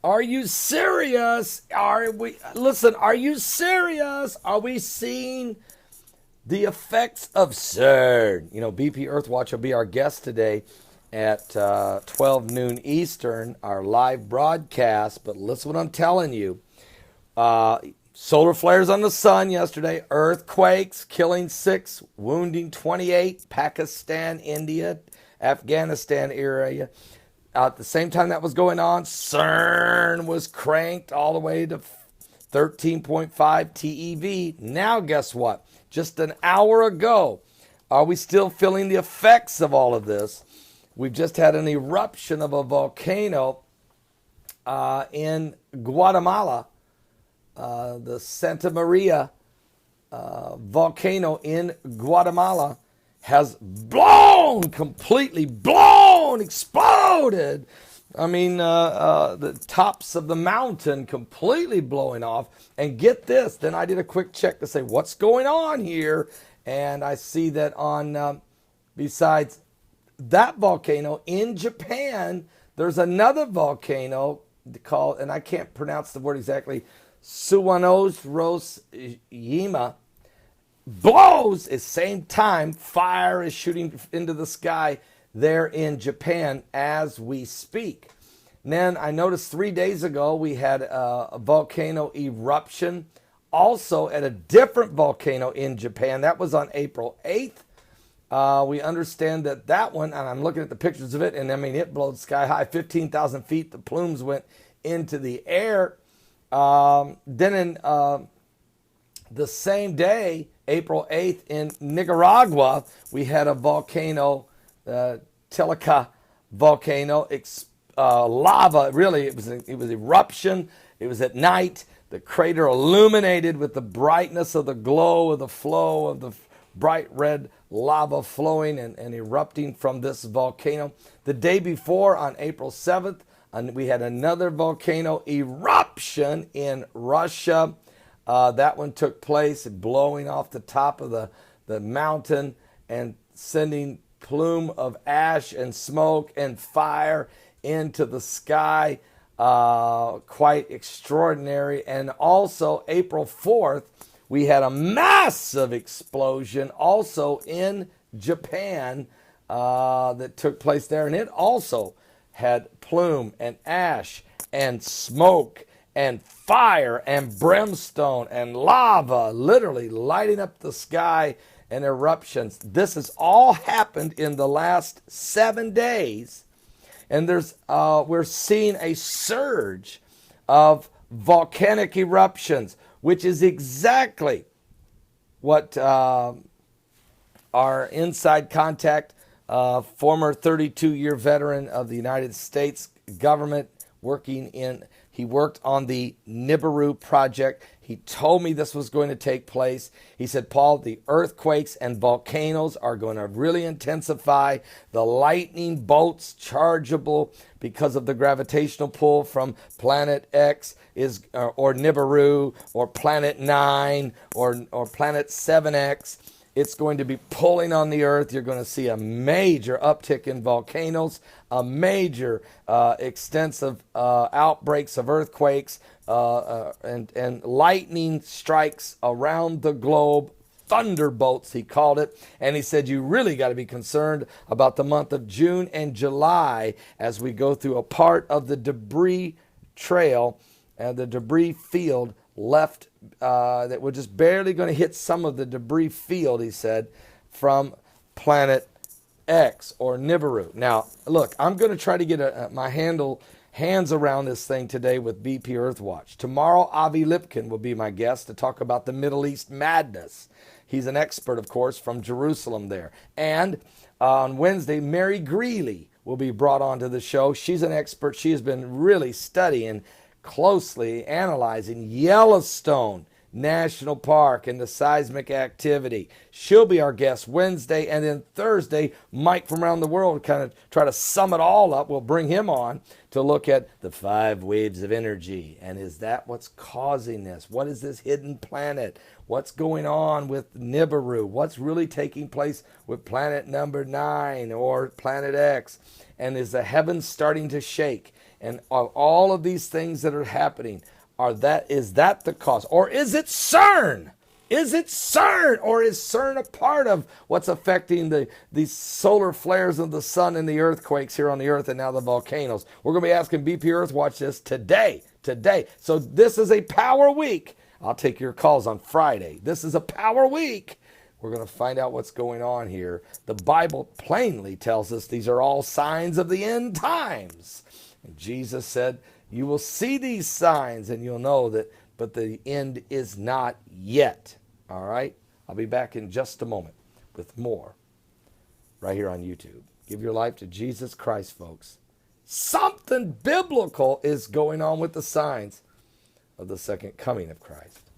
Are you serious? Are you serious? Are we seeing the effects of CERN? BP Earthwatch will be our guest today at 12 noon Eastern, our live broadcast. But listen what I'm telling you. Solar flares on the sun yesterday, earthquakes, killing 6, wounding 28, Pakistan, India, Afghanistan area. At the same time that was going on, CERN was cranked all the way to 13.5 TeV. Now guess what? Just an hour ago, are we still feeling the effects of all of this? We've just had an eruption of a volcano in Guatemala. The Santa Maria volcano in Guatemala has completely exploded. I mean, the tops of the mountain completely blowing off. And get this, then I did a quick check to say, what's going on here? And I see that besides that volcano in Japan, there's another volcano called, and I can't pronounce the word exactly, Suwanosrosjima, blows at the same time. Fire is shooting into the sky there in Japan as we speak. And then I noticed 3 days ago we had a volcano eruption also at a different volcano in Japan. That was on April 8th. We understand that one, and I'm looking at the pictures of it, and I mean, it blew sky high, 15,000 feet. The plumes went into the air. Then in the same day, April 8th, in Nicaragua, we had a volcano, Tilica volcano, lava. Really, it was eruption. It was at night. The crater illuminated with the brightness of the glow of the flow of the bright red lava flowing and erupting from this volcano. The day before, on April 7th, we had another volcano eruption in Russia. That one took place, blowing off the top of the mountain and sending plume of ash and smoke and fire into the sky. Quite extraordinary. And also April 4th, we had a massive explosion also in Japan that took place there. And it also had plume and ash and smoke and fire and brimstone and lava literally lighting up the sky and eruptions. This has all happened in the last 7 days. And we're seeing a surge of volcanic eruptions, which is exactly what our inside contact, former 32-year veteran of the United States government, he worked on the Nibiru project. He told me this was going to take place. He said, Paul, the earthquakes and volcanoes are going to really intensify. The lightning bolts chargeable because of the gravitational pull from Planet X or Nibiru or Planet 9 or Planet 7X. It's going to be pulling on the earth. You're going to see a major uptick in volcanoes, a major extensive outbreaks of earthquakes, and lightning strikes around the globe, thunderbolts, he called it. And he said, you really got to be concerned about the month of June and July as we go through a part of the debris trail and the debris field left that we're just barely going to hit some of the debris field, he said, from Planet X or Nibiru. Now, look, I'm going to try to get my hands around this thing today with BP Earthwatch. Tomorrow, Avi Lipkin will be my guest to talk about the Middle East madness. He's an expert, of course, from Jerusalem there. And on Wednesday, Mary Greeley will be brought onto the show. She's an expert. She has been really studying, closely analyzing Yellowstone National Park and the seismic activity. She'll be our guest Wednesday, and then Thursday, Mike from around the world kind of try to sum it all up. We'll bring him on to look at the 5 waves of energy. And is that what's causing this? What is this hidden planet? What's going on with Nibiru? What's really taking place with planet number 9 or planet X? And is the heavens starting to shake? and all of these things that are happening, is that the cause? Or is it CERN? Is it CERN, or is CERN a part of what's affecting these solar flares of the sun and the earthquakes here on the earth and now the volcanoes? We're going to be asking BP Earthwatch this today. So this is a power week. I'll take your calls on Friday. This is a power week. We're going to find out what's going on here. The Bible plainly tells us these are all signs of the end times. And Jesus said, you will see these signs and you'll know that, but the end is not yet. All right? I'll be back in just a moment with more right here on YouTube. Give your life to Jesus Christ, folks. Something biblical is going on with the signs of the second coming of Christ.